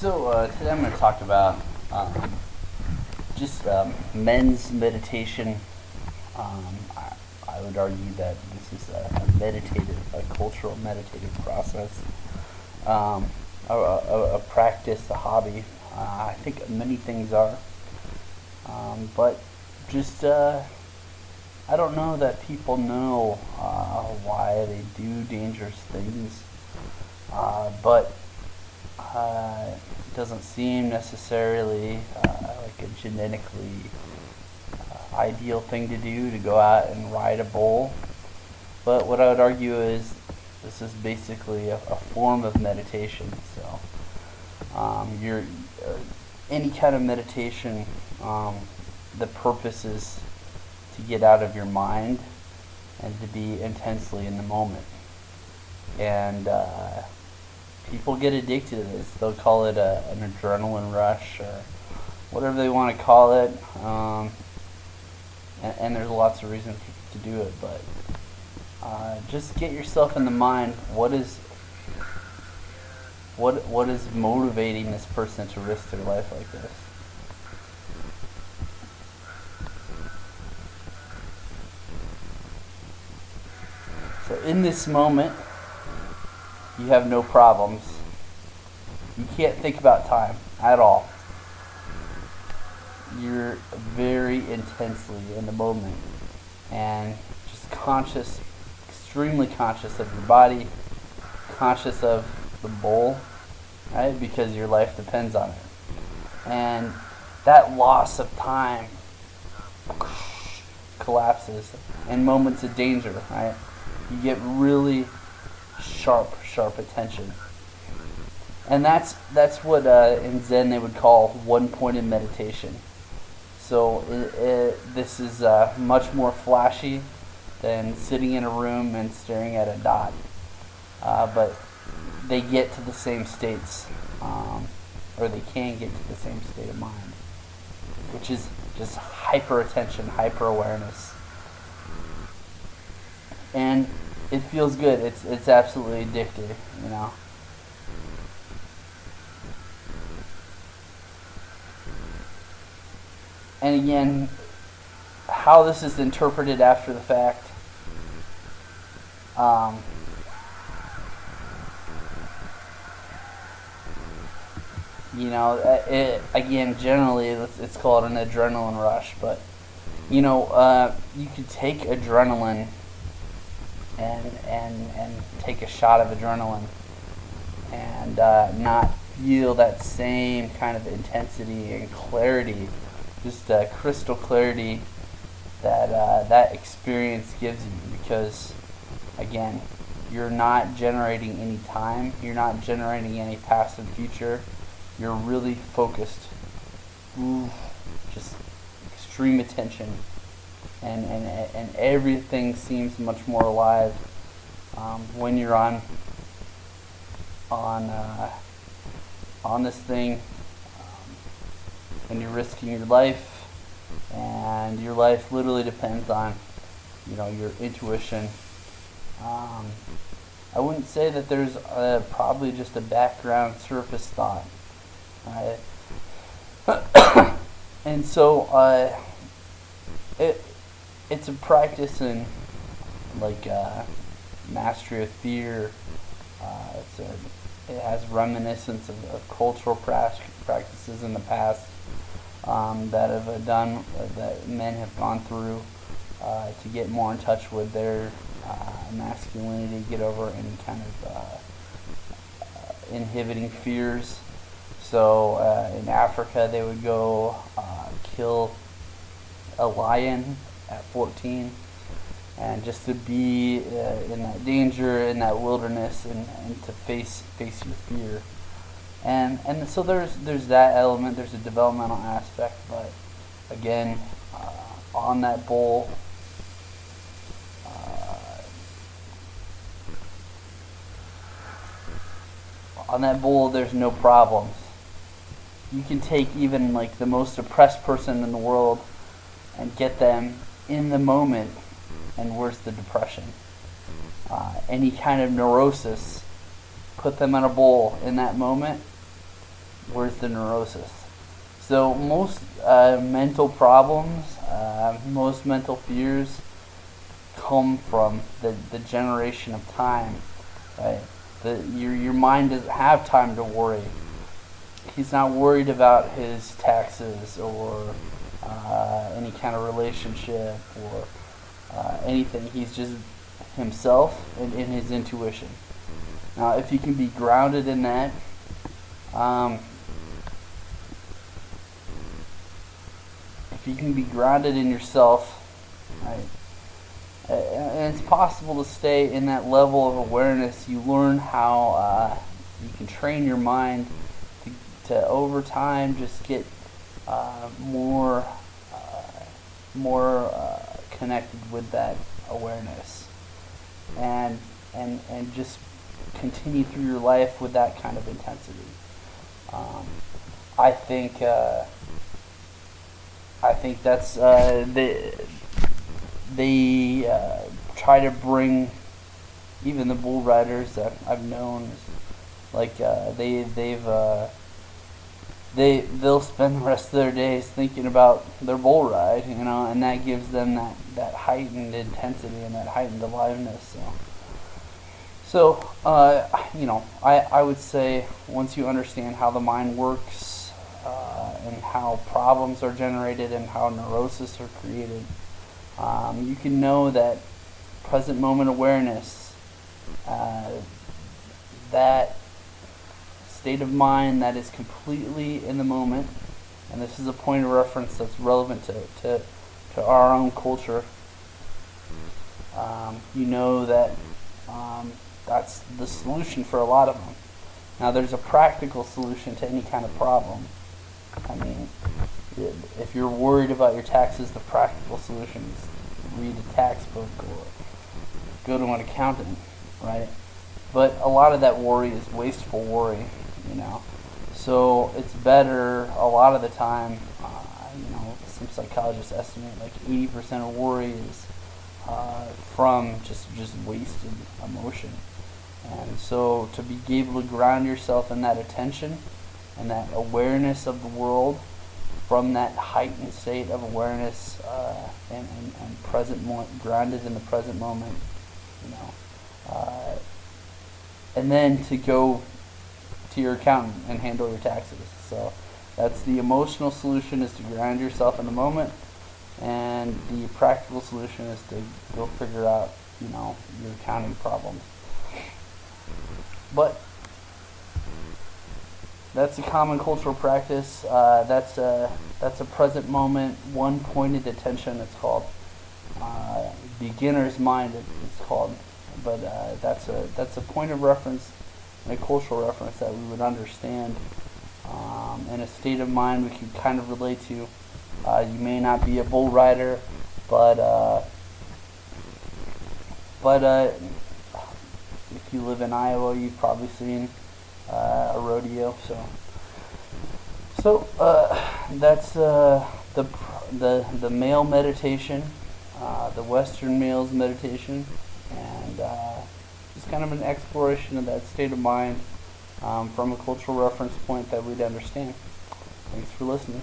Today I'm going to talk about just men's meditation. I would argue that this is a cultural meditative process, a practice, a hobby. I think many things are, but just I don't know that people know why they do dangerous things, but it doesn't seem necessarily like a genetically ideal thing to do, to go out and ride a bull. But what I would argue is this is basically a form of meditation. So you're any kind of meditation, the purpose is to get out of your mind and to be intensely in the moment. And people get addicted to this. They'll call it an adrenaline rush or whatever they want to call it. And there's lots of reasons to do it, but just get yourself in the mind. What is motivating this person to risk their life like this? So in this moment, you have no problems. You can't think about time at all. You're very intensely in the moment and just conscious, extremely conscious of your body, conscious of the bowl, right? Because your life depends on it. And that loss of time collapses in moments of danger, right? You get really sharp attention. And that's what in Zen they would call one-pointed meditation. So this is much more flashy than sitting in a room and staring at a dot. But they get to the same states, or they can get to the same state of mind, which is just hyper attention, hyper awareness. And it feels good. It's absolutely addictive, you know. And again, how this is interpreted after the fact, again, generally it's called an adrenaline rush, but you could take adrenaline and take a shot of adrenaline and not feel that same kind of intensity and clarity, just crystal clarity that experience gives you, because again, you're not generating any time, you're not generating any past and future, you're really focused, just extreme attention, and everything seems much more alive when you're on this thing, when you're risking your life, and your life literally depends on your intuition. I wouldn't say that there's probably just a background surface thought, right? And so it's a practice in mastery of fear. It has reminiscence of cultural practices in the past that men have gone through to get more in touch with their masculinity, get over any kind of inhibiting fears. So in Africa, they would go kill a lion at 14, and just to be in that danger, in that wilderness, and to face your fear. And so there's that element, there's a developmental aspect, but again, on that bull, there's no problems. You can take even the most oppressed person in the world and get them in the moment, and where's the depression? Any kind of neurosis, put them in a bowl in that moment, where's the neurosis? So most mental problems, most mental fears come from the generation of time, right? Your mind doesn't have time to worry. He's not worried about his taxes or any kind of relationship or anything. He's just himself and in his intuition. Now, if you can be grounded in that, if you can be grounded in yourself, right, and it's possible to stay in that level of awareness. You learn how you can train your mind to over time just get more connected with that awareness, and just continue through your life with that kind of intensity. I think that's they try to bring, even the bull riders that I've known, like they'll spend the rest of their days thinking about their bull ride, and that gives them that heightened intensity and that heightened aliveness. So I would say once you understand how the mind works and how problems are generated and how neuroses are created, you can know that present moment awareness, that state of mind that is completely in the moment, and this is a point of reference that's relevant to our own culture. You know that that's the solution for a lot of them. Now, there's a practical solution to any kind of problem. I mean, if you're worried about your taxes, the practical solution is read a tax book or go to an accountant, right? But a lot of that worry is wasteful worry, So it's better a lot of the time, some psychologists estimate like 80% of worry is from just wasted emotion. And so to be able to ground yourself in that attention and that awareness of the world from that heightened state of awareness and grounded in the present moment, and then to go to your accountant and handle your taxes. So that's the emotional solution, is to ground yourself in the moment, and the practical solution is to go figure out, your accounting problems. But that's a common cultural practice. That's a present moment, one-pointed attention. It's called beginner's mind. It's called, but that's a point of reference and a cultural reference that we would understand, and a state of mind we can kind of relate to. You may not be a bull rider, but if you live in Iowa, you've probably seen a rodeo. So that's the male meditation, the Western male's meditation, and just kind of an exploration of that state of mind from a cultural reference point that we'd understand. Thanks for listening.